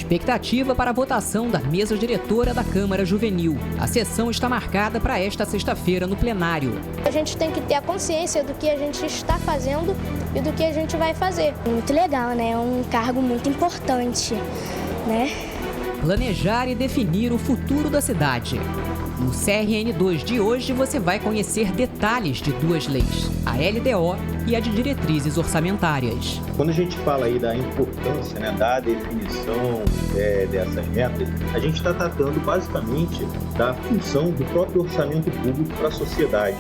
Expectativa para a votação da mesa diretora da Câmara Juvenil. A sessão está marcada para esta sexta-feira no plenário. A gente tem que ter a consciência do que a gente está fazendo e do que a gente vai fazer. Muito legal, né? É um cargo muito importante, né? Planejar e definir o futuro da cidade. No CRN2 de hoje você vai conhecer detalhes de duas leis, a LDO e a de diretrizes orçamentárias. Quando a gente fala aí da importância, da definição dessas metas, a gente está tratando basicamente da função do próprio orçamento público para a sociedade.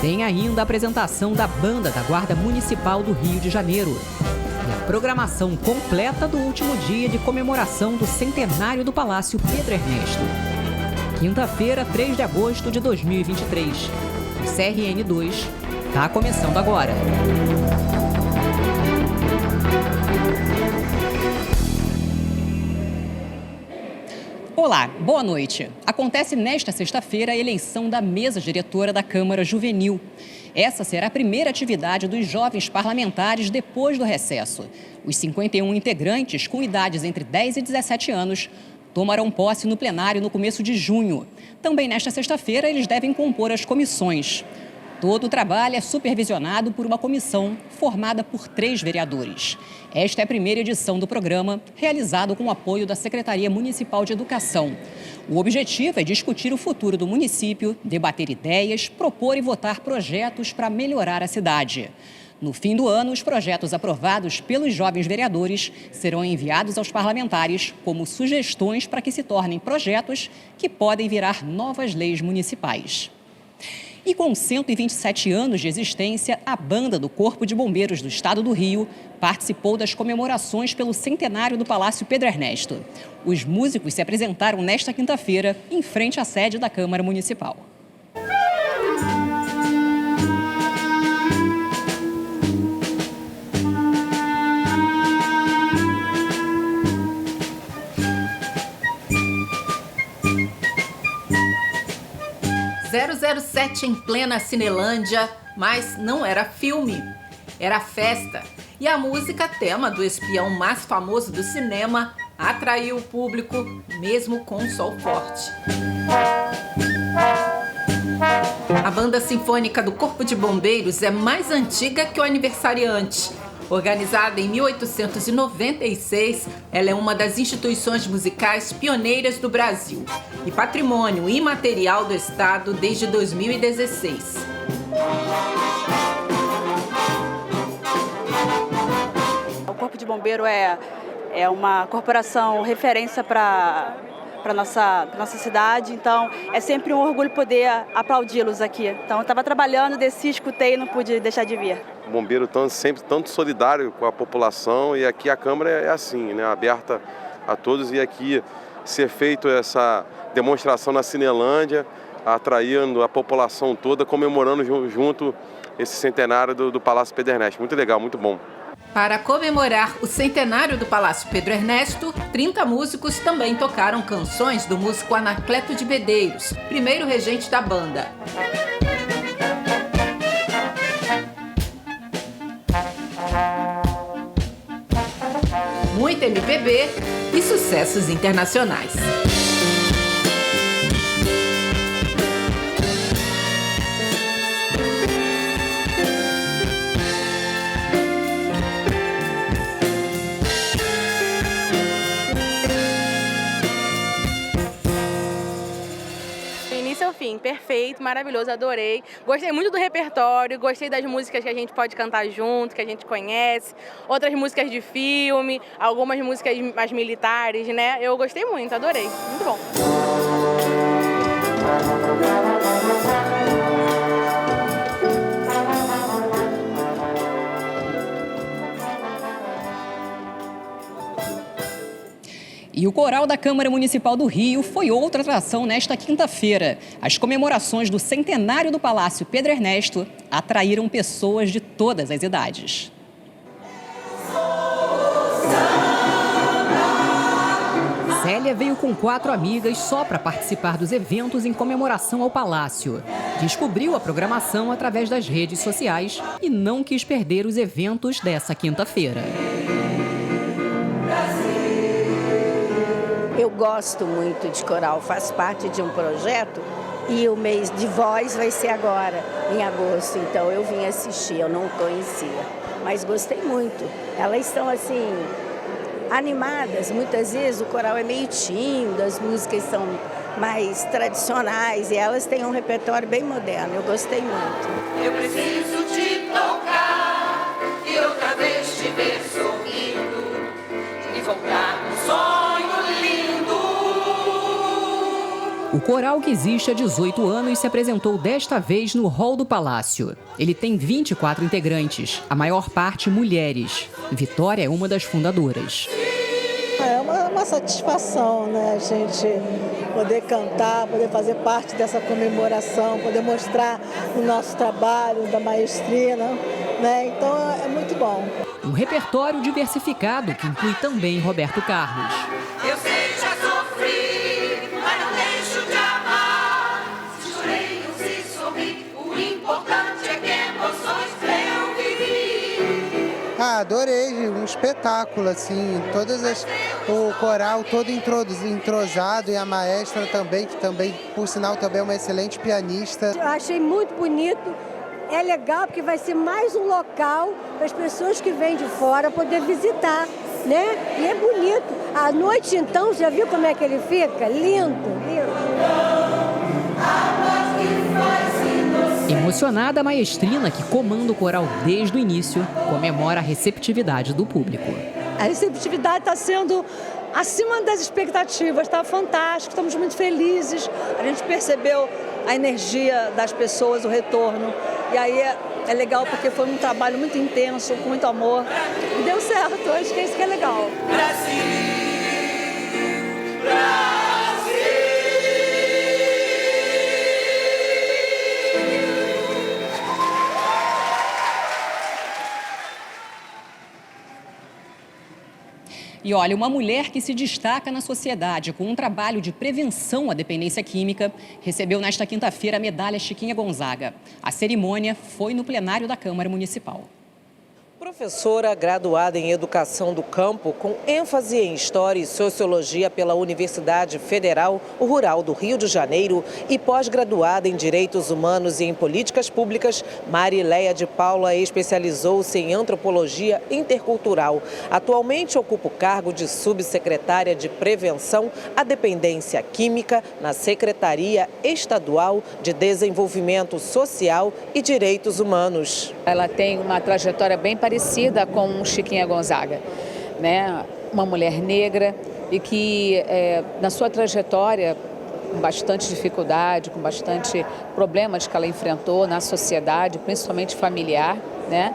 Tem ainda a apresentação da banda da Guarda Municipal do Rio de Janeiro. E a programação completa do último dia de comemoração do centenário do Palácio Pedro Ernesto. Quinta-feira, 3 de agosto de 2023. O CRN2 está começando agora. Olá, boa noite. Acontece nesta sexta-feira a eleição da mesa diretora da Câmara Juvenil. Essa será a primeira atividade dos jovens parlamentares depois do recesso. Os 51 integrantes com idades entre 10 e 17 anos tomarão posse no plenário no começo de junho. Também nesta sexta-feira, eles devem compor as comissões. Todo o trabalho é supervisionado por uma comissão formada por 3 vereadores. Esta é a primeira edição do programa, realizado com o apoio da Secretaria Municipal de Educação. O objetivo é discutir o futuro do município, debater ideias, propor e votar projetos para melhorar a cidade. No fim do ano, os projetos aprovados pelos jovens vereadores serão enviados aos parlamentares como sugestões para que se tornem projetos que podem virar novas leis municipais. E com 127 anos de existência, a banda do Corpo de Bombeiros do Estado do Rio participou das comemorações pelo centenário do Palácio Pedro Ernesto. Os músicos se apresentaram nesta quinta-feira, em frente à sede da Câmara Municipal. .007 em plena Cinelândia, mas não era filme, era festa. E a música tema do espião mais famoso do cinema atraiu o público, mesmo com o sol forte. A banda sinfônica do Corpo de Bombeiros é mais antiga que o aniversariante. Organizada em 1896, ela é uma das instituições musicais pioneiras do Brasil e patrimônio imaterial do Estado desde 2016. O Corpo de Bombeiro é uma corporação referência para nossa cidade, então é sempre um orgulho poder aplaudi-los aqui. Então eu estava trabalhando, desci, escutei e não pude deixar de vir. O bombeiro sempre tanto solidário com a população e aqui a Câmara é assim, aberta a todos, e aqui ser feito essa demonstração na Cinelândia, atraindo a população toda, comemorando junto esse centenário do Palácio Pedro Ernesto. Muito legal, muito bom. Para comemorar o centenário do Palácio Pedro Ernesto, 30 músicos também tocaram canções do músico Anacleto de Medeiros, primeiro regente da banda. Muito MPB e sucessos internacionais. Fim, perfeito, maravilhoso, adorei. Gostei muito do repertório, gostei das músicas que a gente pode cantar junto, que a gente conhece, outras músicas de filme, algumas músicas mais militares, Eu gostei muito, adorei, muito bom. E o Coral da Câmara Municipal do Rio foi outra atração nesta quinta-feira. As comemorações do centenário do Palácio Pedro Ernesto atraíram pessoas de todas as idades. Célia veio com 4 amigas só para participar dos eventos em comemoração ao Palácio. Descobriu a programação através das redes sociais e não quis perder os eventos dessa quinta-feira. Eu gosto muito de coral, faz parte de um projeto e o mês de voz vai ser agora, em agosto. Então eu vim assistir, eu não conhecia, mas gostei muito. Elas estão assim, animadas, muitas vezes o coral é meio tímido, as músicas são mais tradicionais e elas têm um repertório bem moderno, eu gostei muito. Eu preciso te tocar e outra vez te ver sorrindo e voltar num sonho lindo. O coral, que existe há 18 anos, se apresentou desta vez no Hall do Palácio. Ele tem 24 integrantes, a maior parte mulheres. Vitória é uma das fundadoras. É uma satisfação, né? A gente poder cantar, poder fazer parte dessa comemoração, poder mostrar o nosso trabalho da maestrina, né? Então é muito bom. Um repertório diversificado que inclui também Roberto Carlos. Eu sei, já sofri, mas não deixo de amar. Se chorei ou se sorri, o importante é que emoções eu vivi. Adorei, um espetáculo, assim, o coral todo entrosado e a maestra também, que também, por sinal, também é uma excelente pianista. Eu achei muito bonito, é legal porque vai ser mais um local para as pessoas que vêm de fora poder visitar, né? E é bonito. À noite, então, já viu como é que ele fica? Lindo, lindo. Emocionada, a maestrina, que comanda o coral desde o início, comemora a receptividade do público. A receptividade está sendo acima das expectativas, está fantástico, estamos muito felizes. A gente percebeu a energia das pessoas, o retorno. E aí é legal porque foi um trabalho muito intenso, com muito amor. E deu certo, acho que é isso que é legal. E olha, uma mulher que se destaca na sociedade com um trabalho de prevenção à dependência química recebeu nesta quinta-feira a medalha Chiquinha Gonzaga. A cerimônia foi no plenário da Câmara Municipal. Professora graduada em Educação do Campo, com ênfase em História e Sociologia pela Universidade Federal Rural do Rio de Janeiro e pós-graduada em Direitos Humanos e em Políticas Públicas, Marileia de Paula especializou-se em Antropologia Intercultural. Atualmente ocupa o cargo de subsecretária de Prevenção à Dependência Química na Secretaria Estadual de Desenvolvimento Social e Direitos Humanos. Ela tem uma trajetória bem parecida com Chiquinha Gonzaga, né? Uma mulher negra e que na sua trajetória, com bastante dificuldade, com bastante problemas que ela enfrentou na sociedade, principalmente familiar, né?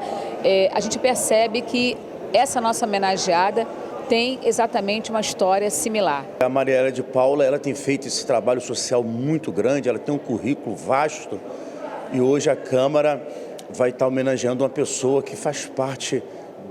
A gente percebe que essa nossa homenageada tem exatamente uma história similar. A Marileia de Paula, ela tem feito esse trabalho social muito grande, ela tem um currículo vasto e hoje a Câmara vai estar homenageando uma pessoa que faz parte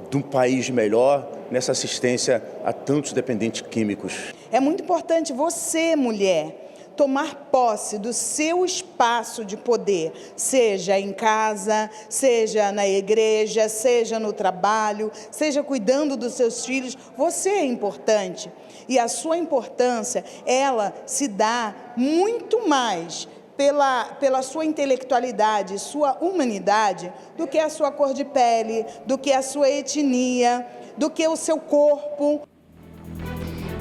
de um país melhor nessa assistência a tantos dependentes químicos. É muito importante você, mulher, tomar posse do seu espaço de poder, seja em casa, seja na igreja, seja no trabalho, seja cuidando dos seus filhos. Você é importante e a sua importância, ela se dá muito mais pela sua intelectualidade, sua humanidade, do que a sua cor de pele, do que a sua etnia, do que o seu corpo.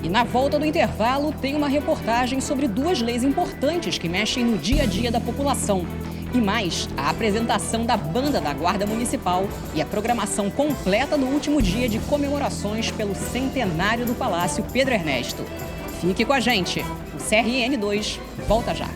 E na volta do intervalo tem uma reportagem sobre duas leis importantes que mexem no dia a dia da população. E mais, a apresentação da Banda da Guarda Municipal e a programação completa do último dia de comemorações pelo centenário do Palácio Pedro Ernesto. Fique com a gente. O CRN2 volta já.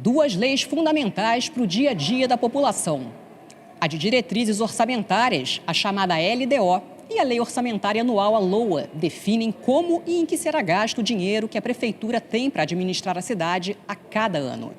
Duas leis fundamentais para o dia a dia da população. A de diretrizes orçamentárias, a chamada LDO, e a Lei Orçamentária Anual, a LOA, definem como e em que será gasto o dinheiro que a Prefeitura tem para administrar a cidade a cada ano.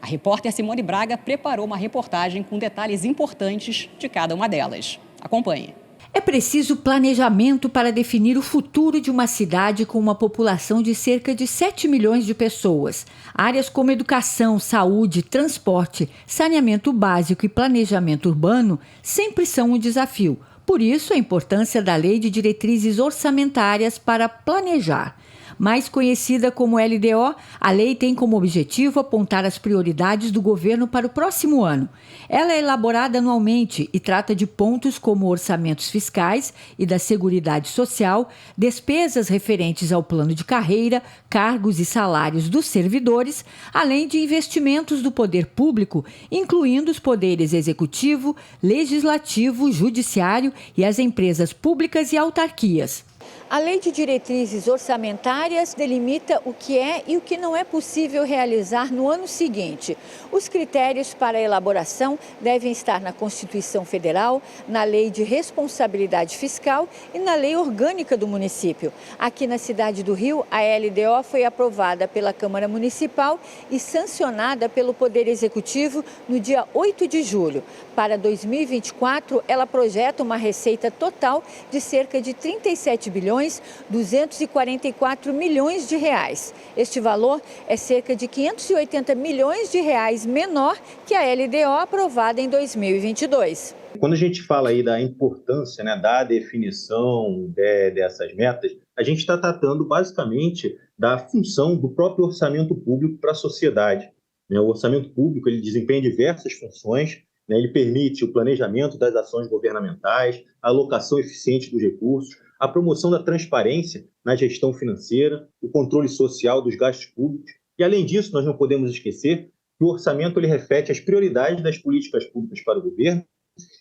A repórter Simone Braga preparou uma reportagem com detalhes importantes de cada uma delas. Acompanhe. É preciso planejamento para definir o futuro de uma cidade com uma população de cerca de 7 milhões de pessoas. Áreas como educação, saúde, transporte, saneamento básico e planejamento urbano sempre são um desafio. Por isso, a importância da Lei de Diretrizes Orçamentárias para planejar. Mais conhecida como LDO, a lei tem como objetivo apontar as prioridades do governo para o próximo ano. Ela é elaborada anualmente e trata de pontos como orçamentos fiscais e da Seguridade Social, despesas referentes ao plano de carreira, cargos e salários dos servidores, além de investimentos do poder público, incluindo os poderes executivo, legislativo, judiciário e as empresas públicas e autarquias. A Lei de Diretrizes Orçamentárias delimita o que é e o que não é possível realizar no ano seguinte. Os critérios para a elaboração devem estar na Constituição Federal, na Lei de Responsabilidade Fiscal e na Lei Orgânica do município. Aqui na cidade do Rio, a LDO foi aprovada pela Câmara Municipal e sancionada pelo Poder Executivo no dia 8 de julho. Para 2024, ela projeta uma receita total de cerca de 37 bilhões 244 milhões de reais. Este valor é cerca de 580 milhões de reais menor que a LDO aprovada em 2022. Quando a gente fala aí da importância, né, da definição dessas metas, a gente está tratando basicamente da função do próprio orçamento público para a sociedade. O orçamento público ele desempenha diversas funções. Ele permite o planejamento das ações governamentais, a alocação eficiente dos recursos, a promoção da transparência na gestão financeira, o controle social dos gastos públicos. E, além disso, nós não podemos esquecer que o orçamento ele reflete as prioridades das políticas públicas para o governo,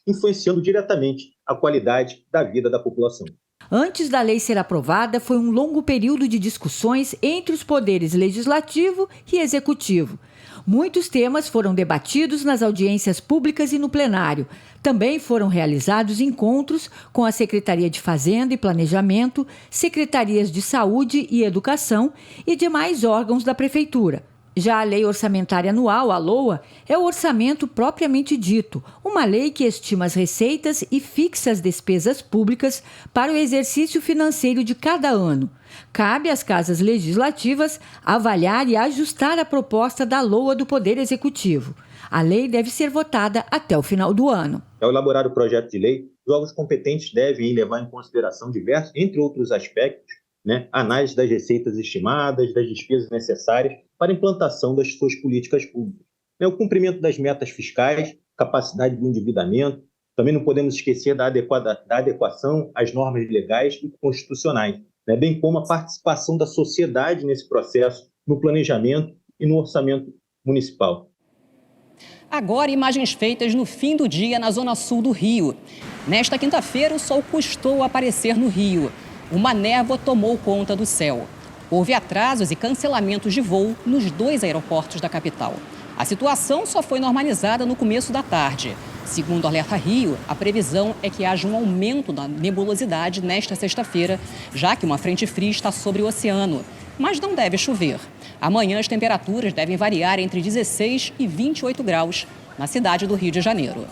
influenciando diretamente a qualidade da vida da população. Antes da lei ser aprovada, foi um longo período de discussões entre os poderes legislativo e executivo. Muitos temas foram debatidos nas audiências públicas e no plenário. Também foram realizados encontros com a Secretaria de Fazenda e Planejamento, Secretarias de Saúde e Educação e demais órgãos da Prefeitura. Já a Lei Orçamentária Anual, a LOA, é o orçamento propriamente dito, uma lei que estima as receitas e fixa as despesas públicas para o exercício financeiro de cada ano. Cabe às casas legislativas avaliar e ajustar a proposta da LOA do Poder Executivo. A lei deve ser votada até o final do ano. Ao elaborar o projeto de lei, os órgãos competentes devem levar em consideração diversos, entre outros aspectos, análise das receitas estimadas, das despesas necessárias para a implantação das suas políticas públicas. O cumprimento das metas fiscais, capacidade do endividamento, também não podemos esquecer da adequação às normas legais e constitucionais, bem como a participação da sociedade nesse processo, no planejamento e no orçamento municipal. Agora, imagens feitas no fim do dia na zona sul do Rio. Nesta quinta-feira, o sol custou aparecer no Rio. Uma névoa tomou conta do céu. Houve atrasos e cancelamentos de voo nos 2 aeroportos da capital. A situação só foi normalizada no começo da tarde. Segundo o Alerta Rio, a previsão é que haja um aumento da nebulosidade nesta sexta-feira, já que uma frente fria está sobre o oceano. Mas não deve chover. Amanhã as temperaturas devem variar entre 16 e 28 graus na cidade do Rio de Janeiro.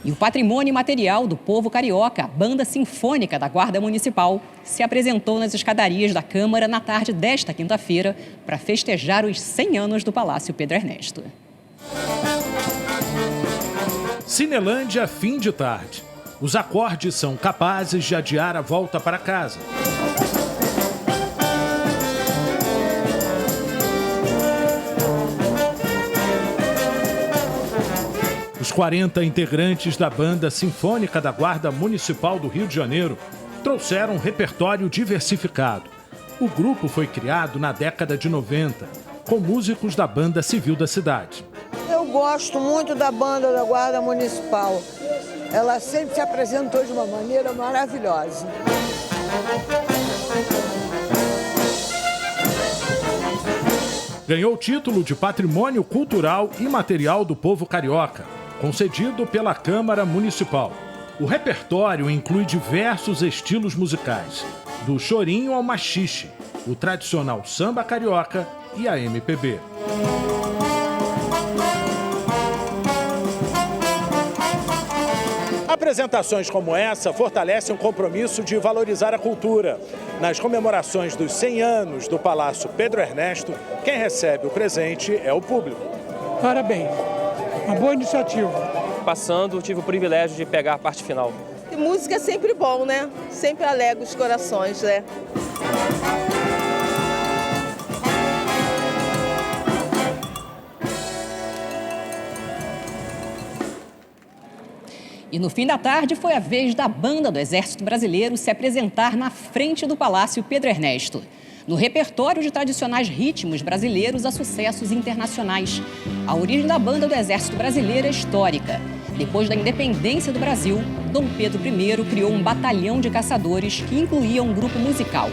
E o patrimônio material do povo carioca, a Banda Sinfônica da Guarda Municipal, se apresentou nas escadarias da Câmara na tarde desta quinta-feira para festejar os 100 anos do Palácio Pedro Ernesto. Cinelândia, fim de tarde. Os acordes são capazes de adiar a volta para casa. Os 40 integrantes da Banda Sinfônica da Guarda Municipal do Rio de Janeiro trouxeram um repertório diversificado. O grupo foi criado na década de 90, com músicos da Banda Civil da cidade. Eu gosto muito da Banda da Guarda Municipal. Ela sempre se apresentou de uma maneira maravilhosa. ganhou o título de Patrimônio Cultural Imaterial do Povo Carioca, concedido pela Câmara Municipal. O repertório inclui diversos estilos musicais, do chorinho ao machixe, o tradicional samba carioca e a MPB. Apresentações como essa fortalecem o compromisso de valorizar a cultura. Nas comemorações dos 100 anos do Palácio Pedro Ernesto, quem recebe o presente é o público. Parabéns, uma boa iniciativa. Passando, tive o privilégio de pegar a parte final. E música é sempre bom, né? Sempre alegra os corações, né? E no fim da tarde foi a vez da Banda do Exército Brasileiro se apresentar na frente do Palácio Pedro Ernesto. No repertório de tradicionais ritmos brasileiros a sucessos internacionais. A origem da Banda do Exército Brasileiro é histórica. Depois da independência do Brasil, Dom Pedro I criou um batalhão de caçadores que incluía um grupo musical.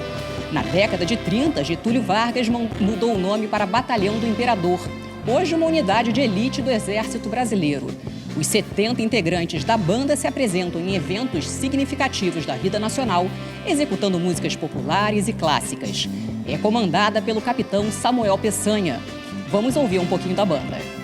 Na década de 30, Getúlio Vargas mudou o nome para Batalhão do Imperador, hoje uma unidade de elite do Exército Brasileiro. Os 70 integrantes da banda se apresentam em eventos significativos da vida nacional, executando músicas populares e clássicas. É comandada pelo capitão Samuel Peçanha. Vamos ouvir um pouquinho da banda.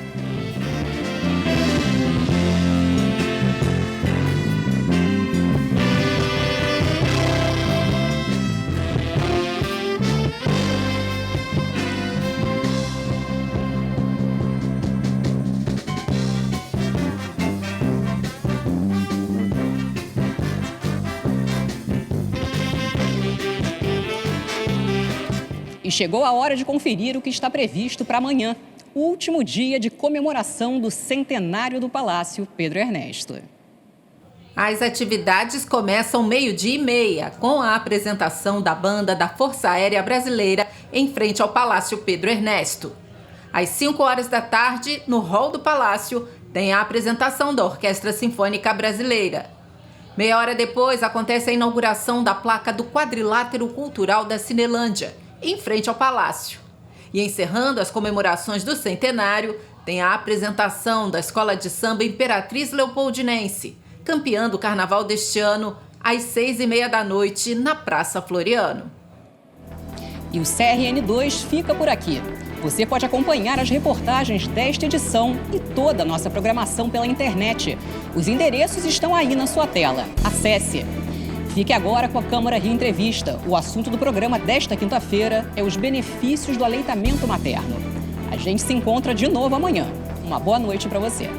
E chegou a hora de conferir o que está previsto para amanhã, o último dia de comemoração do centenário do Palácio Pedro Ernesto. As atividades começam 12h30, com a apresentação da banda da Força Aérea Brasileira em frente ao Palácio Pedro Ernesto. Às 5h da tarde, no hall do Palácio, tem a apresentação da Orquestra Sinfônica Brasileira. Meia hora depois, acontece a inauguração da placa do Quadrilátero Cultural da Cinelândia, em frente ao Palácio. E encerrando as comemorações do centenário, tem a apresentação da Escola de Samba Imperatriz Leopoldinense, campeã do carnaval deste ano, às 6h30 da noite, na Praça Floriano. E o CRN2 fica por aqui. Você pode acompanhar as reportagens desta edição e toda a nossa programação pela internet. Os endereços estão aí na sua tela. Acesse! Fique agora com a Câmara Rio Entrevista. O assunto do programa desta quinta-feira é os benefícios do aleitamento materno. A gente se encontra de novo amanhã. Uma boa noite para você.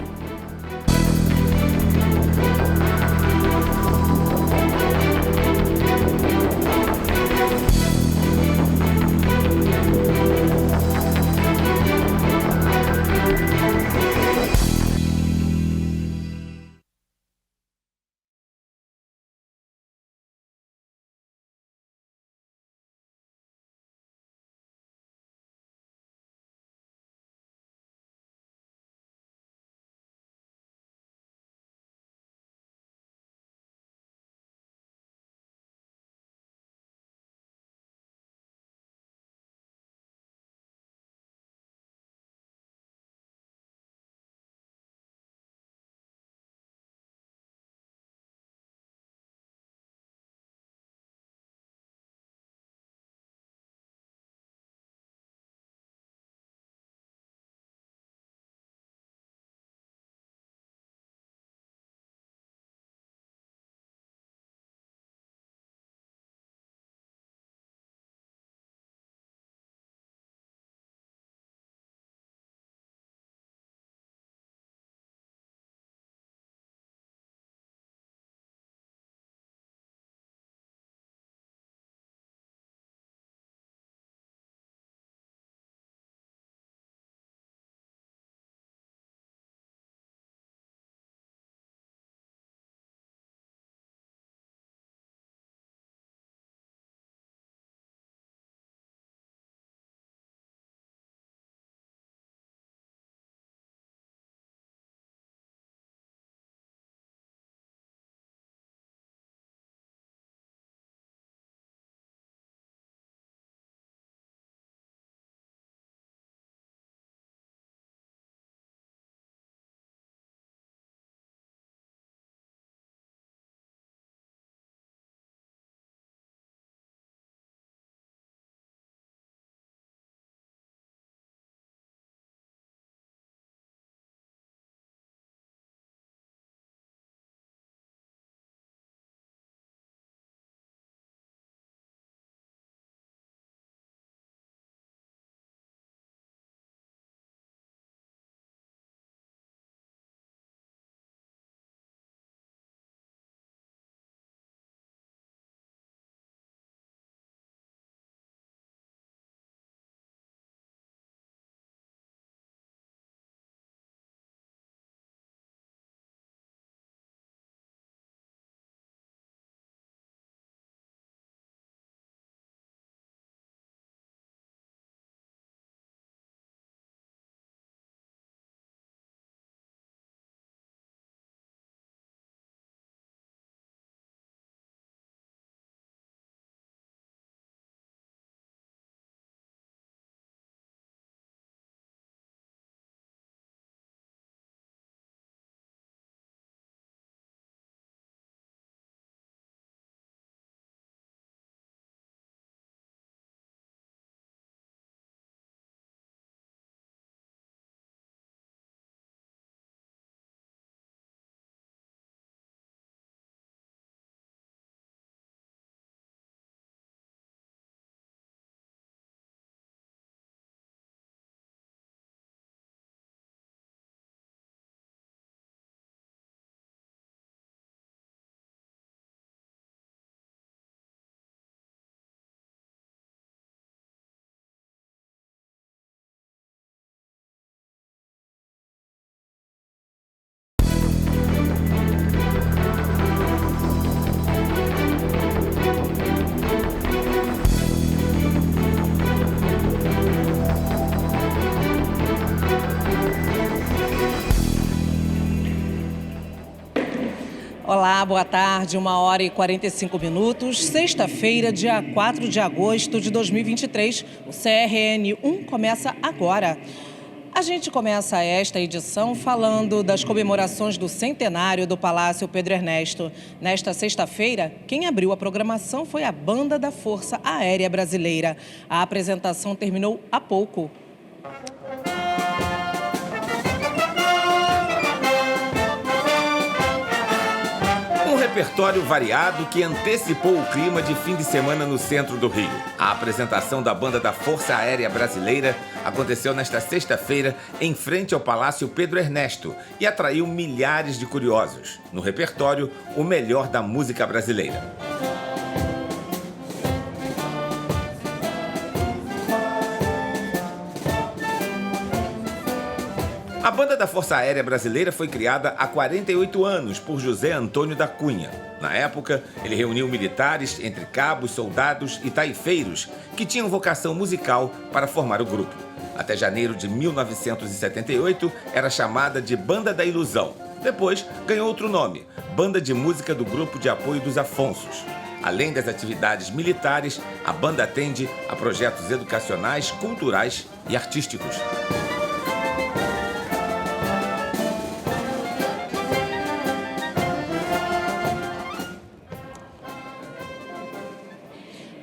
Olá, boa tarde, 1h45, sexta-feira, dia 4 de agosto de 2023. O CRN1 começa agora. A gente começa esta edição falando das comemorações do centenário do Palácio Pedro Ernesto. Nesta sexta-feira, quem abriu a programação foi a Banda da Força Aérea Brasileira. A apresentação terminou há pouco. Um repertório variado que antecipou o clima de fim de semana no centro do Rio. A apresentação da Banda da Força Aérea Brasileira aconteceu nesta sexta-feira em frente ao Palácio Pedro Ernesto e atraiu milhares de curiosos. No repertório, o melhor da música brasileira. A Banda da Força Aérea Brasileira foi criada há 48 anos por José Antônio da Cunha. Na época, ele reuniu militares, entre cabos, soldados e taifeiros, que tinham vocação musical para formar o grupo. Até janeiro de 1978, era chamada de Banda da Ilusão. Depois, ganhou outro nome, Banda de Música do Grupo de Apoio dos Afonsos. Além das atividades militares, a banda atende a projetos educacionais, culturais e artísticos.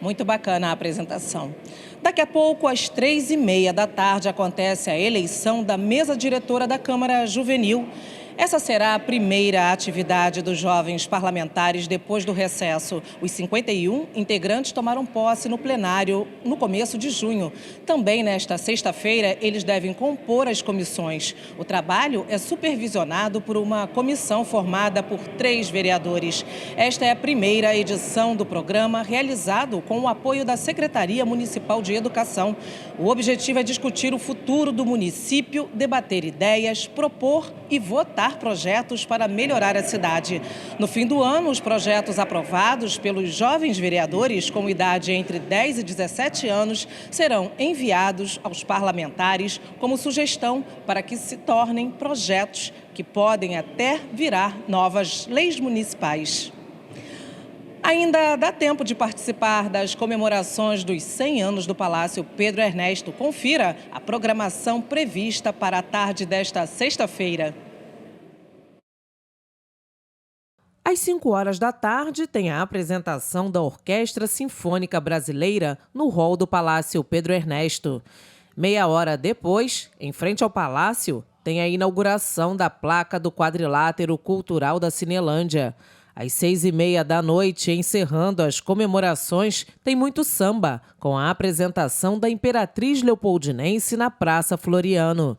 Muito bacana a apresentação. Daqui a pouco, às 3h30 da tarde, acontece a eleição da mesa diretora da Câmara Juvenil. Essa será a primeira atividade dos jovens parlamentares depois do recesso. Os 51 integrantes tomaram posse no plenário no começo de junho. Também nesta sexta-feira, eles devem compor as comissões. O trabalho é supervisionado por uma comissão formada por 3 vereadores. Esta é a primeira edição do programa realizado com o apoio da Secretaria Municipal de Educação. O objetivo é discutir o futuro do município, debater ideias, propor e votar projetos para melhorar a cidade. No fim do ano, os projetos aprovados pelos jovens vereadores com idade entre 10 e 17 anos serão enviados aos parlamentares como sugestão para que se tornem projetos que podem até virar novas leis municipais. Ainda dá tempo de participar das comemorações dos 100 anos do Palácio Pedro Ernesto. Confira a programação prevista para a tarde desta sexta-feira. Às 5 horas da tarde, tem a apresentação da Orquestra Sinfônica Brasileira no hall do Palácio Pedro Ernesto. Meia hora depois, em frente ao Palácio, tem a inauguração da placa do Quadrilátero Cultural da Cinelândia. Às 6h30 da noite, encerrando as comemorações, tem muito samba, com a apresentação da Imperatriz Leopoldinense na Praça Floriano.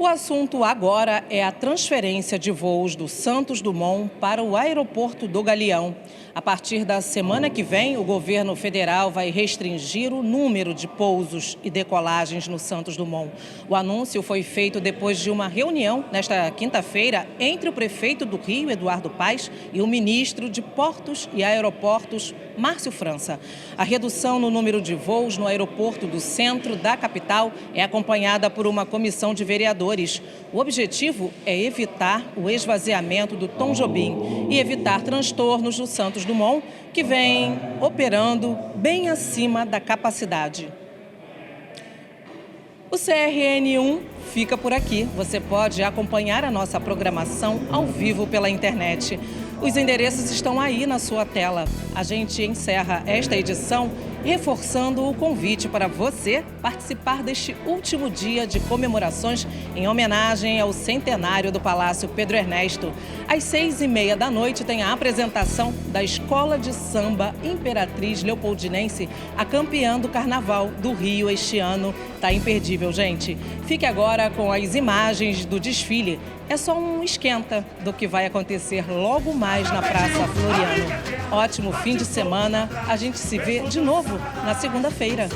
O assunto agora é a transferência de voos do Santos Dumont para o aeroporto do Galeão. A partir da semana que vem, o governo federal vai restringir o número de pousos e decolagens no Santos Dumont. O anúncio foi feito depois de uma reunião nesta quinta-feira entre o prefeito do Rio, Eduardo Paes, e o ministro de Portos e Aeroportos, Márcio França. A redução no número de voos no aeroporto do centro da capital é acompanhada por uma comissão de vereadores. O objetivo é evitar o esvaziamento do Tom Jobim e evitar transtornos no Santos Dumont, que vem operando bem acima da capacidade. O CRN1 fica por aqui. Você pode acompanhar a nossa programação ao vivo pela internet. Os endereços estão aí na sua tela. A gente encerra esta edição reforçando o convite para você participar deste último dia de comemorações em homenagem ao centenário do Palácio Pedro Ernesto. Às 6h30 da noite tem a apresentação da Escola de Samba Imperatriz Leopoldinense, a campeã do Carnaval do Rio este ano. Tá imperdível, gente. Fique agora com as imagens do desfile. É só um esquenta do que vai acontecer logo mais na Praça Floriano. Ótimo fim de semana. A gente se vê de novo na segunda-feira.